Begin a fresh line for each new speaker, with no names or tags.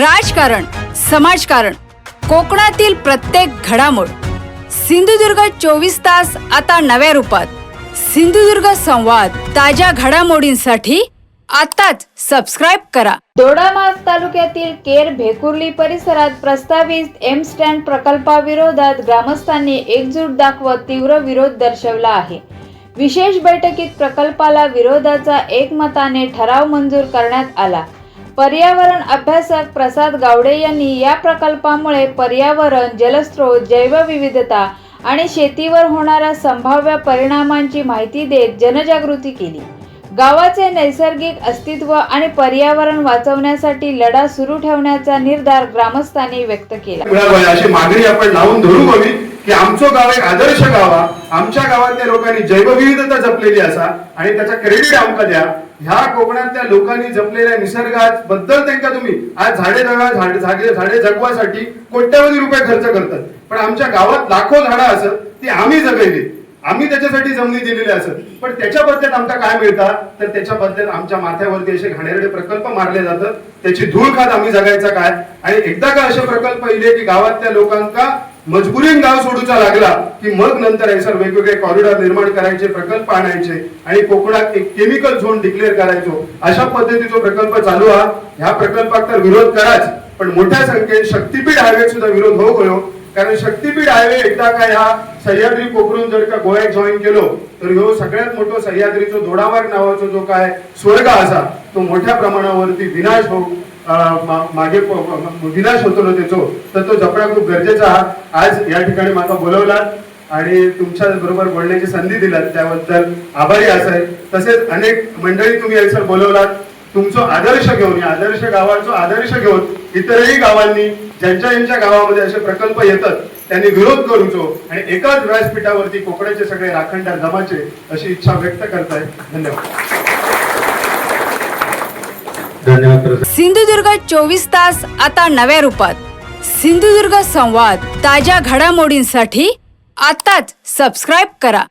राजकारण, समाजकारण, कोकणातील प्रत्येक घडामोड. सिंधुदुर्ग 24 तास आता नव्या रूपात. सिंधुदुर्ग संवाद, ताज्या घडामोडींसाठी आताच सबस्क्राइब करा. दोडामार्ग तालुक्यातील केर भेकुर्ली परिसरात प्रस्तावित एम स्टँड प्रकल्पाविरोधात ग्रामस्थांनी एकजूट दाखवत तीव्र विरोध दर्शवला आहे. विशेष बैठकीत प्रकल्पाला विरोधाचा एकमताने ठराव मंजूर करण्यात आला. पर्यावरण अभ्यासक प्रसाद गावडे यांनी या प्रकल्पामुळे पर्यावरण, जलस्रोत, जैवविविधता आणि शेतीवर होणाऱ्या संभाव्य परिणामांची माहिती देत जनजागृती केली. गावाचे नैसर्गिक अस्तित्व आणि पर्यावरण वाचवण्यासाठी लढा सुरू ठेवण्याचा निर्धार ग्रामस्थांनी व्यक्त केला.
अशी मागणी आपण लावून धरू हवी की आमचं गाव एक आदर्श गाव, आमच्या गावातल्या लोकांनी जैवविविधता जपलेली असा आणि त्याचा क्रेडिट आमका द्या. ह्या कोकणातल्या लोकांनी जपलेल्या निसर्गात बद्दल त्यांना तुम्ही आज झाडे जगवासाठी कोट्यावधी रुपये खर्च करतात, पण आमच्या गावात लाखो झाडं असत ती आम्ही जगवली, आम्ही त्याच्यासाठी जमिनी दिलेल्या असत, पण त्याच्या बदल्यात आमका काय मिळतात तर त्याच्या बदल्यात आमच्या माथ्यावरती असे घाणेरडे प्रकल्प मारले जातात. त्याची धूळ खात आम्ही जगायचा काय? आणि एकदा का असे प्रकल्प इले की गावातल्या लोकांका मजबुरीन गाव सोडूचा लागला की मग नंतर सर वेगवेगळे कॉरिडॉर निर्माण करायचे, प्रकल्प आणायचे आणि कोकणात एक केमिकल झोन डिक्लेअर करायचो. अशा पद्धतीचा प्रकल्प चालू आहे. ह्या प्रकल्पात तर विरोध कराच, पण मोठ्या संख्येने शक्तीपीठ हायवे सुद्धा विरोध हो. कारण शक्तीपीठ हायवे एकदा का ह्या सह्याद्री कोकरून जर का गोव्यात जॉईन केलो तर ह्यो सगळ्यात मोठो सह्याद्रीचो दोडामार्ग नावाचो जो काय स्वर्ग असा तो मोठ्या प्रमाणावरती विनाश मागे विनाश होतो त्याचो, तर तो जपणं खूप गरजेचा आहे. आज या ठिकाणी मला बोलवला आणि तुमच्या बरोबर बोलण्याची संधी दिलात त्याबद्दल आभारी असाय. तसेच अनेक मंडळी तुम्ही यासर बोलवलात. तुमचा आदर्श घेऊन, या आदर्श गावाचा आदर्श घेऊन इतरही गावांनी ज्यांच्या गावामध्ये असे प्रकल्प येतात त्यांनी विरोध करूचो आणि एकाच व्यासपीठावरती कोकणाचे सगळे राखणदार जमाचे अशी इच्छा व्यक्त करताय. धन्यवाद.
सिंधुदुर्ग 24 तास आता नव्या रूपात. सिंधुदुर्ग संवाद, ताज्या घडामोडींसाठी आताच सबस्क्राइब करा.